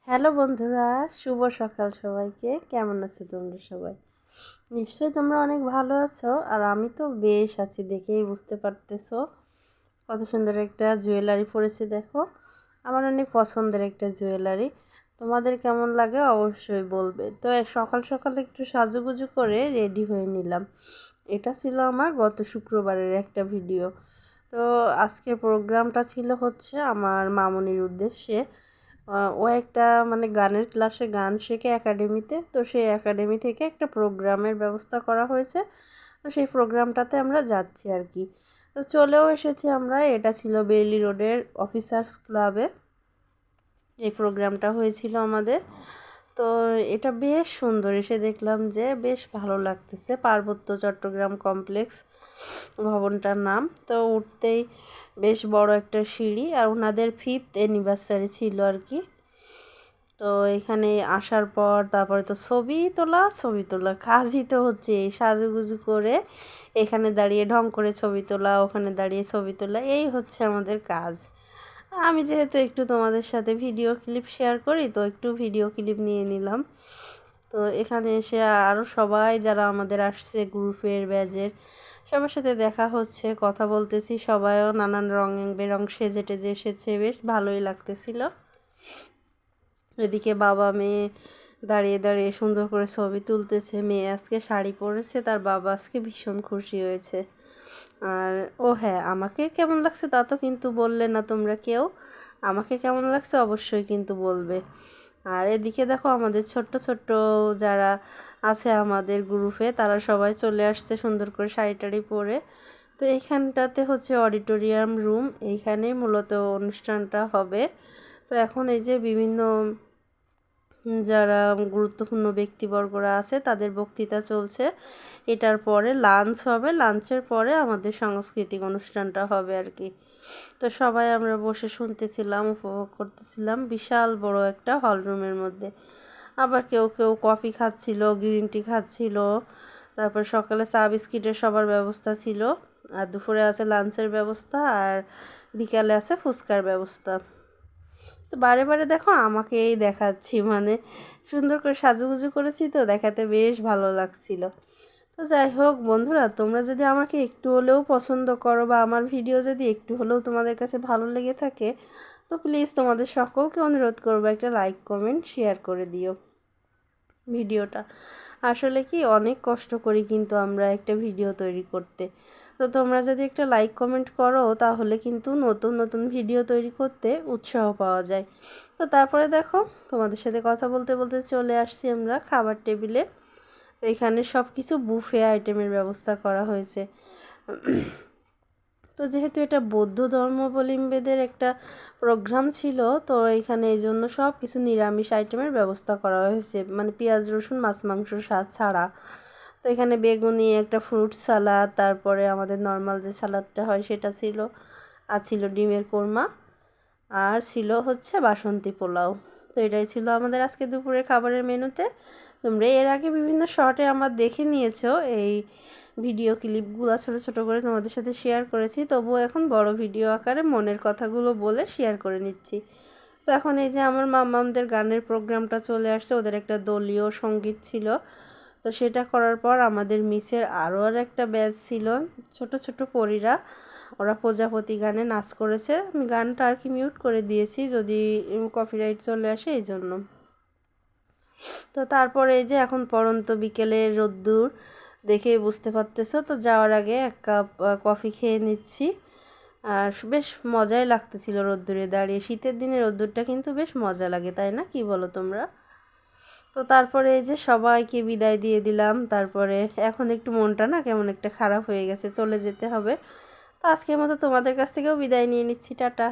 Hello বন্ধুরা, শুভ সকাল সবাইকে। কেমন আছো তোমরা সবাই? নিশ্চয়ই তোমরা অনেক ভালো আছো। আর আমি তো বেশ আছি, দেখেই বুঝতে পারতেছো। কত সুন্দর একটা জুয়েলারি পরেছি দেখো। আমার অনেক পছন্দের একটা জুয়েলারি। তোমাদের কেমন লাগে অবশ্যই বলবে। তো সকাল সকাল একটু সাজুগুজু করে রেডি হয়ে নিলাম। এটা ছিল আমার গত শুক্রবারের একটা ভিডিও। তো আজকের প্রোগ্রামটা ছিল হচ্ছে আমার মামুনির উদ্দেশ্যে। ও একটা মানে গানের ক্লাসে গান শেখে একাডেমিতে। তো সেই একাডেমি থেকে একটা প্রোগ্রামের ব্যবস্থা করা হয়েছে। তো সেই প্রোগ্রামটাতে আমরা যাচ্ছি আর কি। তো চলেও এসেছি আমরা। এটা ছিল বেইলি রোডের অফিসার্স ক্লাবে এই প্রোগ্রামটা হয়েছিল আমাদের। তো এটা বেশ সুন্দর, এসে দেখলাম যে বেশ ভালো লাগতেছে। পার্বত্য চট্টগ্রাম কমপ্লেক্স ভবনটার নাম। তো উঠতেই বেশ বড় একটা সিঁড়ি, আর ওনাদের 5th অ্যানিভার্সারি ছিল আর কি। তো এখানে আসার পর তারপরে তো ছবি তোলা কাজই তো হচ্ছে এই সাজুগুজু করে এখানে দাঁড়িয়ে ঢং করে ছবি তোলা, ওখানে দাঁড়িয়ে ছবি তোলা, এই হচ্ছে আমাদের কাজ। আমি যেহেতু একটু তোমাদের সাথে ভিডিও ক্লিপ শেয়ার করি, তো একটু ভিডিও ক্লিপ নিয়ে নিলাম। তো এখানে এসে আরও সবাই যারা আমাদের আসছে গ্রুপের ব্যাজের সবার সাথে দেখা হচ্ছে, কথা বলতেছি। সবাইও নানান রং বেরং সেজে টেজে এসেছে, বেশ ভালোই লাগতেছিল। এদিকে বাবা মেয়ে দাঁড়িয়ে দাঁড়িয়ে সুন্দর করে ছবি তুলতেছে। মেয়ে আজকে শাড়ি পরেছে, তার বাবা আজকে ভীষণ খুশি হয়েছে। আর ও হ্যাঁ, আমাকে কেমন লাগছে তা তো কিন্তু বললে না তোমরা কেউ। আমাকে কেমন লাগছে অবশ্যই কিন্তু বলবে। আর এদিকে দেখো আমাদের ছোট্ট ছোট্ট যারা আছে আমাদের গ্রুপে, তারা সবাই চলে আসছে সুন্দর করে শাড়ি টাড়ি পরে। তো এইখানটাতে হচ্ছে অডিটোরিয়াম রুম, এইখানে মূলত অনুষ্ঠানটা হবে। তো এখন এই যে বিভিন্ন যারা গুরুত্বপূর্ণ ব্যক্তিবর্গরা আছে তাদের বক্তৃতা চলছে। এটার পরে লাঞ্চ হবে, লাঞ্চের পরে আমাদের সাংস্কৃতিক অনুষ্ঠানটা হবে আর কি। তো সবাই আমরা বসে শুনতেছিলাম, উপভোগ করতেছিলাম বিশাল বড় একটা হল রুমের মধ্যে। আবার কেউ কেউ কফি খাচ্ছিল, গ্রিন টি খাচ্ছিল। তারপর সকালে চা বিস্কিটের সবার ব্যবস্থা ছিল। আর দুপুরে আছে লাঞ্চের ব্যবস্থা, আর বিকালে আছে ফুচকার ব্যবস্থা। তো বারে বারে দেখো আমাকেই দেখাচ্ছি, মানে সুন্দর করে সাজুগুজু করেছি তো দেখাতে বেশ ভালো লাগছিল। তো যাই হোক বন্ধুরা, তোমরা যদি আমাকে একটু হলেও পছন্দ করো বা আমার ভিডিও যদি একটু হলেও তোমাদের কাছে ভালো লেগে থাকে, তো প্লিজ তোমাদের সকলকে অনুরোধ করবো একটা লাইক কমেন্ট শেয়ার করে দিও ভিডিওটা। আসলে কি অনেক কষ্ট করি কিন্তু আমরা একটা ভিডিও তৈরি করতে। তো তোমরা যদি একটা লাইক কমেন্ট করো তাহলে কিন্তু নতুন নতুন ভিডিও তৈরি করতে উৎসাহ পাওয়া যায়। তো তারপরে দেখো তোমাদের সাথে কথা বলতে বলতে চলে আসছি আমরা খাবার টেবিলে। তো এখানে সব কিছু বুফে আইটেমের ব্যবস্থা করা হয়েছে। তো যেহেতু এটা বৌদ্ধ ধর্মাবলম্বীদের একটা প্রোগ্রাম ছিল, তো এখানে এই জন্য সব কিছু নিরামিষ আইটেমের ব্যবস্থা করা হয়েছে, মানে পেঁয়াজ রসুন মাছ মাংস ছাড়া। তো এখানে বেগুনি একটা ফ্রুট সালাদ, তারপরে আমাদের নর্মাল যে সালাদটা হয় সেটা ছিল, আর ছিল ডিমের কোরমা, আর ছিল হচ্ছে বাসন্তী পোলাও। তো এটাই ছিল আমাদের আজকে দুপুরের খাবারের মেনুতে। তোমরা এর আগে বিভিন্ন শর্টে আমার দেখে নিয়েছো এই ভিডিও ক্লিপগুলো, ছোটো ছোটো করে তোমাদের সাথে শেয়ার করেছি। তবুও এখন বড় ভিডিও আকারে মনের কথাগুলো বলে শেয়ার করে নিচ্ছি। তো এখন এই যে আমার মাম্মামদের গানের প্রোগ্রামটা চলে আসছে, ওদের একটা দলীয় সঙ্গীত ছিল। তো সেটা করার পর আমাদের মিসের আরও একটা ব্যাচ ছিল, ছোট ছোট পরীরা। ওরা প্রজাপতি গানে নাচ করেছে। আমি গানটা আর কি মিউট করে দিয়েছি যদি কপিরাইট চলে আসে এই জন্য। তো তারপরে এই যে এখন পড়ন্ত বিকেলের রোদ্দুর দেখেই বুঝতে পারতেছো। তো যাওয়ার আগে এক কাপ কফি খেয়ে নিচ্ছি। আর বেশ মজাই লাগতেছিল রোদ্দুরে দাঁড়িয়ে। শীতের দিনে রোদ্দুরটা কিন্তু বেশ মজা লাগে, তাই না? কি বলো তোমরা? তো তারপরে এই যে সবাইকে বিদায় দিয়ে দিলাম। তারপরে এখন একটু মনটা না কেমন একটা খারাপ হয়ে গেছে, চলে যেতে হবে। তো আজকের মতো তোমাদের কাছ থেকেও বিদায় নিয়ে নিচ্ছি, টাটা।